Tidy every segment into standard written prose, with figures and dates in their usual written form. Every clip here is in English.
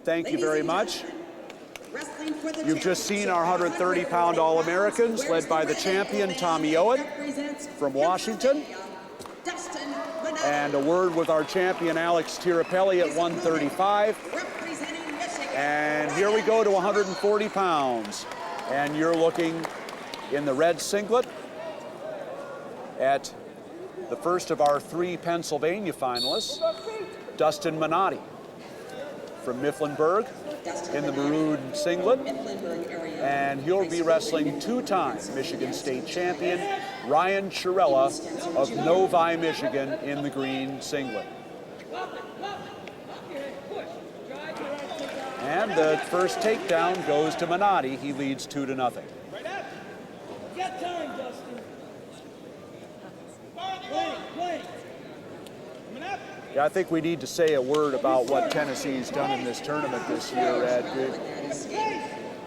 Ed, thank you very much. You've just seen our 130-pound All-Americans led by the champion, Maniotti from Washington. And a word with our champion, Alex Tirapelli at 135. And here we go to 140 pounds. And you're looking in the red singlet at the first of our 3 Pennsylvania finalists, Dustin Maniotti from Mifflinburg in the maroon singlet. And he'll be wrestling 2-time Michigan State champion, Ryan Churella of Novi, Michigan, in the green singlet. And the first takedown goes to Maniotti. He leads 2-0. Yeah, I think we need to say a word about what Tennessee's done in this tournament this year, Ed.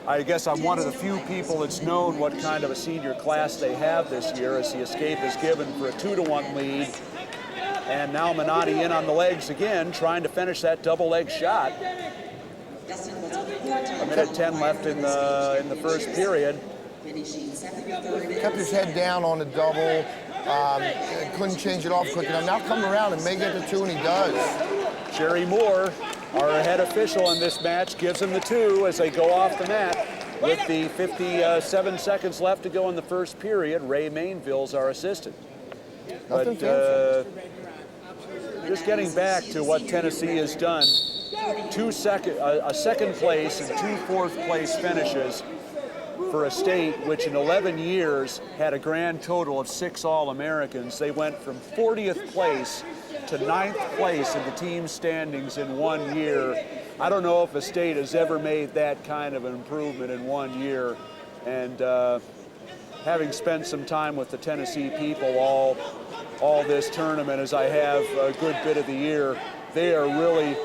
I guess I'm one of the few people that's known what kind of a senior class they have this year, as the escape is given for a 2-1 lead. And now Maniotti in on the legs again, trying to finish that double leg shot. A minute 10 left in the first period. Kept his head down on the double. Couldn't change it off quick enough. Now come around and may get the 2, and he does. Jerry Moore, our head official in this match, gives him the 2 as they go off the mat. With the 57 seconds left to go in the first period, Ray Mainville's our assistant. But just getting back to what Tennessee has done, a second place and 2 fourth place finishes for a state which in 11 years had a grand total of 6 All-Americans. They went from 40th place to 9th place in the team standings in 1 year. I don't know if a state has ever made that kind of an improvement in 1 year. And having spent some time with the Tennessee people all this tournament, as I have a good bit of the year, they are really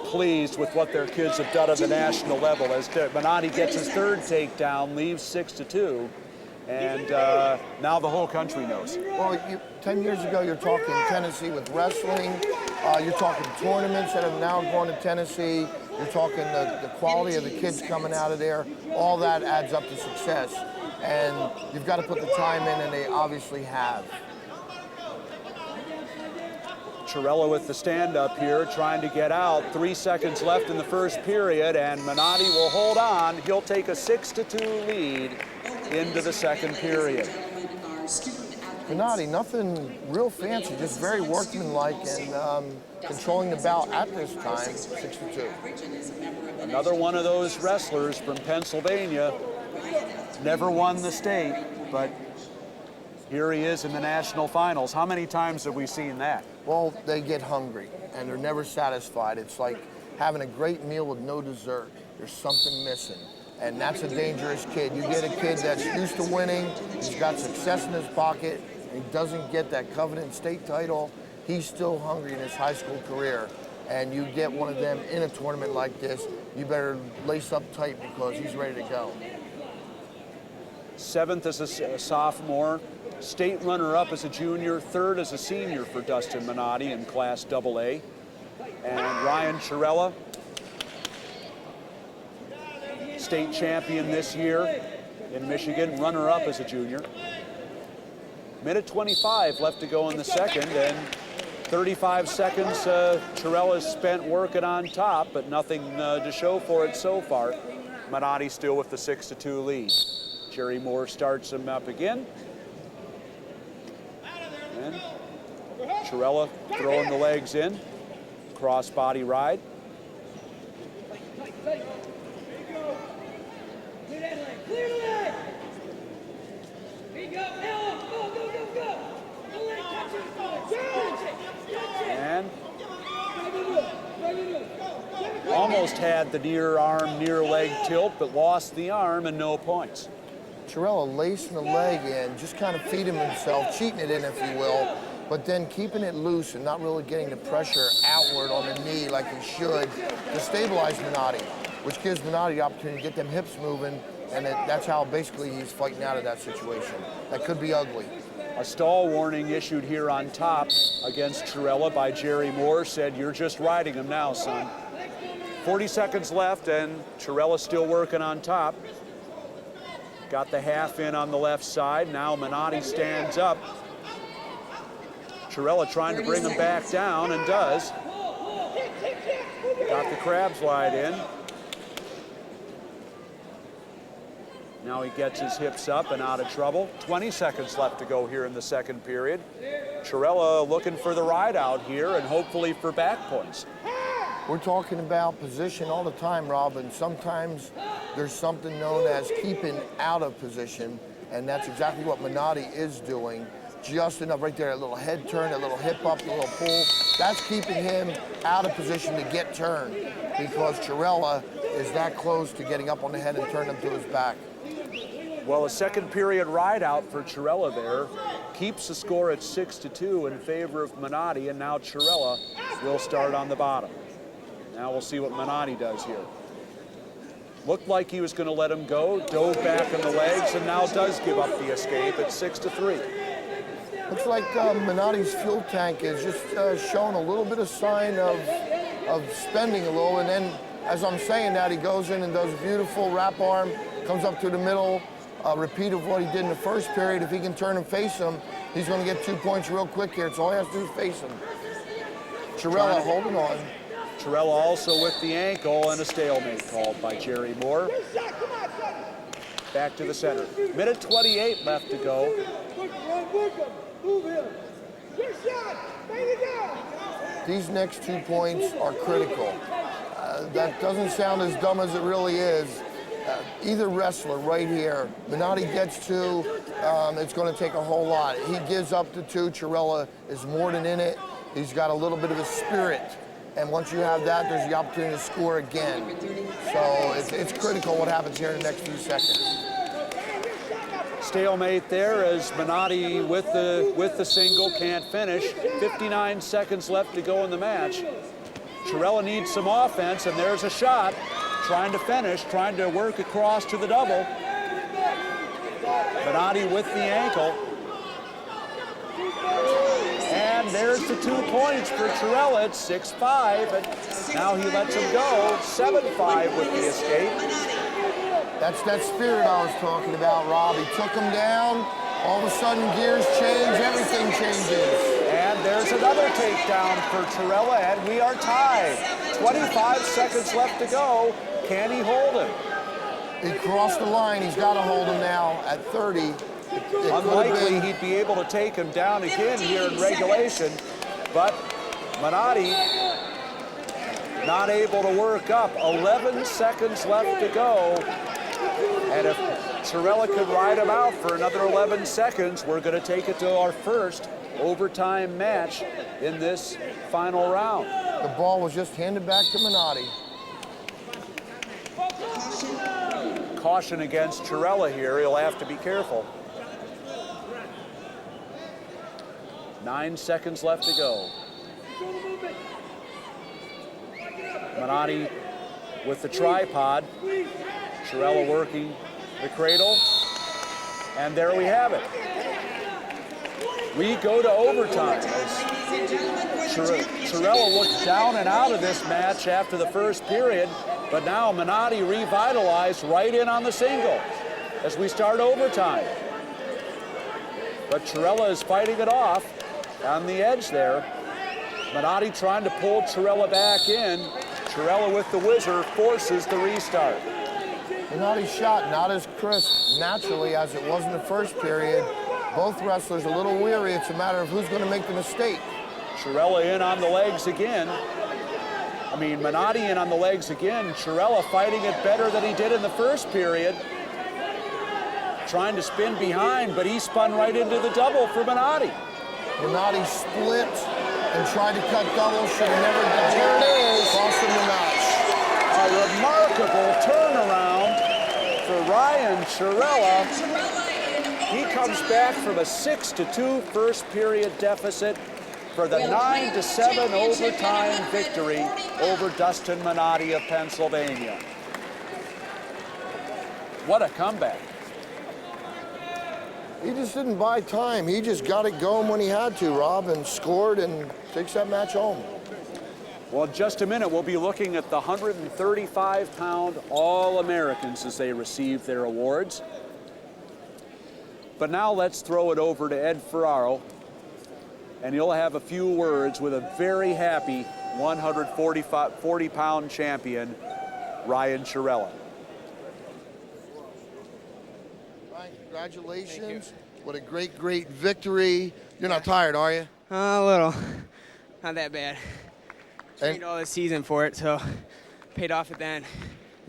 pleased with what their kids have done at the national level. As Maniotti gets his 3rd takedown, leaves 6-2, and now the whole country knows. Well, 10 years ago, you're talking Tennessee with wrestling. You're talking tournaments that have now gone to Tennessee. You're talking the quality of the kids coming out of there. All that adds up to success, and you've got to put the time in, and they obviously have. Churella with the stand-up here, trying to get out. 3 seconds left in the first period, and Maniotti will hold on. He'll take a 6-2 lead into the second period. Maniotti, nothing real fancy, just very workmanlike and controlling the bout at this time, 6-2. Another one of those wrestlers from Pennsylvania, never won the state, but here he is in the national finals. How many times have we seen that? Well, they get hungry, and they're never satisfied. It's like having a great meal with no dessert. There's something missing, and that's a dangerous kid. You get a kid that's used to winning, he's got success in his pocket, and he doesn't get that coveted state title. He's still hungry in his high school career, and you get one of them in a tournament like this, you better lace up tight because he's ready to go. 7th as a sophomore, state runner-up as a junior, 3rd as a senior for Dustin Maniotti in Class AA. And Ryan Churella, state champion this year in Michigan, runner-up as a junior. Minute 25 left to go in the second, and 35 seconds Churella's spent working on top, but nothing to show for it so far. Maniotti still with the 6-2 lead. Jerry Moore starts him up again. And Churella throwing the legs in. Cross body ride. And almost had the near arm, near leg tilt, but lost the arm and no points. Churella lacing the leg in, just kind of feeding himself, cheating it in, if you will, but then keeping it loose and not really getting the pressure outward on the knee like he should to stabilize Maniotti, which gives Maniotti the opportunity to get them hips moving, and that's how basically he's fighting out of that situation. That could be ugly. A stall warning issued here on top against Churella by Jerry Moore. Said, "You're just riding him now, son." 40 seconds left, and Churella still working on top. Got the half in on the left side. Now Maniotti stands up. Churella trying to bring him back down, and does. Got the crab slide in. Now he gets his hips up and out of trouble. 20 seconds left to go here in the second period. Churella looking for the ride out here and hopefully for back points. We're talking about position all the time, Rob, and sometimes there's something known as keeping out of position, and that's exactly what Maniotti is doing. Just enough right there, a little head turn, a little hip up, a little pull. That's keeping him out of position to get turned, because Churella is that close to getting up on the head and turn him to his back. Well, a second period ride out for Churella there keeps the score at 6-2 in favor of Maniotti, and now Churella will start on the bottom. Now we'll see what Maniotti does here. Looked like he was going to let him go, dove back in the legs, and now does give up the escape at 6-3. Looks like Maniotti's fuel tank is just showing a little bit of sign of spending a little, and then as I'm saying that, he goes in and does a beautiful wrap arm, comes up to the middle, repeat of what he did in the first period. If he can turn and face him, he's going to get 2 points real quick here. So all he has to do is face him. Churella holding on. Churella also with the ankle, and a stalemate called by Jerry Moore. Back to the center. Minute 28 left to go. These next 2 points are critical. That doesn't sound as dumb as it really is. Either wrestler right here, Maniotti gets 2, it's going to take a whole lot. He gives up the 2. Churella is more than in it. He's got a little bit of a spirit. And once you have that, there's the opportunity to score again. So it's critical what happens here in the next few seconds. Stalemate there as Maniotti with the single can't finish. 59 seconds left to go in the match. Churella needs some offense, and there's a shot. Trying to finish, trying to work across to the double. Maniotti with the ankle. And there's the 2 points for Churella at 6-5, and now he lets him go. 7-5 with the escape. That's that spirit I was talking about, Rob. He took him down. All of a sudden, gears change, everything changes. And there's another takedown for Churella, and we are tied. 25 seconds left to go. Can he hold him? He crossed the line. He's got to hold him now at 30. Unlikely he'd be able to take him down again here in regulation, but Maniotti not able to work up. 11 seconds left to go, and if Churella could ride him out for another 11 seconds, we're going to take it to our first overtime match in this final round. The ball was just handed back to Maniotti. Caution against Churella here. He'll have to be careful. 9 seconds left to go. Maniotti with the tripod. Churella working the cradle. And there we have it. We go to overtime. Churella looked down and out of this match after the first period, but now Maniotti revitalized right in on the single as we start overtime. But Churella is fighting it off on the edge there. Maniotti trying to pull Churella back in. Churella with the whizzer forces the restart. Maniotti's shot not as crisp naturally as it was in the first period. Both wrestlers a little weary. It's a matter of who's going to make the mistake. Churella in on the legs again. Maniotti in on the legs again. Churella fighting it better than he did in the first period. Trying to spin behind, but he spun right into the double for Maniotti. Maniotti split and tried to cut double. Should have never done. Here it is. Cost him the match. A remarkable turnaround for Ryan Churella. He comes back from a 6-2 first period deficit for the 9-7 overtime victory over Dustin Maniotti of Pennsylvania. What a comeback. He just didn't buy time. He just got it going when he had to, Rob, and scored and takes that match home. Well, in just a minute, we'll be looking at the 135-pound All-Americans as they receive their awards. But now let's throw it over to Ed Ferraro, and he'll have a few words with a very happy 140-pound champion, Ryan Churella. Ryan, congratulations. What a great, great victory. You're not tired, are you? A little. Not that bad. And Trained all this season for it, so paid off at the end.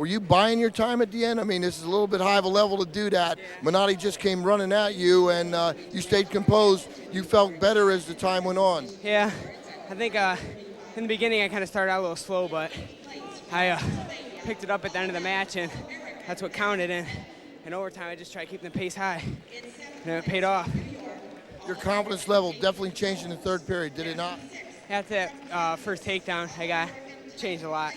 were you buying your time at the end? I mean, this is a little bit high of a level to do that. Yeah. Maniotti just came running at you, and you stayed composed. You felt better as the time went on. Yeah, I think in the beginning I kind of started out a little slow, but I picked it up at the end of the match, and that's what counted. And in overtime, I just tried keeping the pace high, and it paid off. Your confidence level definitely changed in the third period, did it not? After that first takedown, I got changed a lot.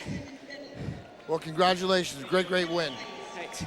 Well, congratulations. Great, great win. Thanks.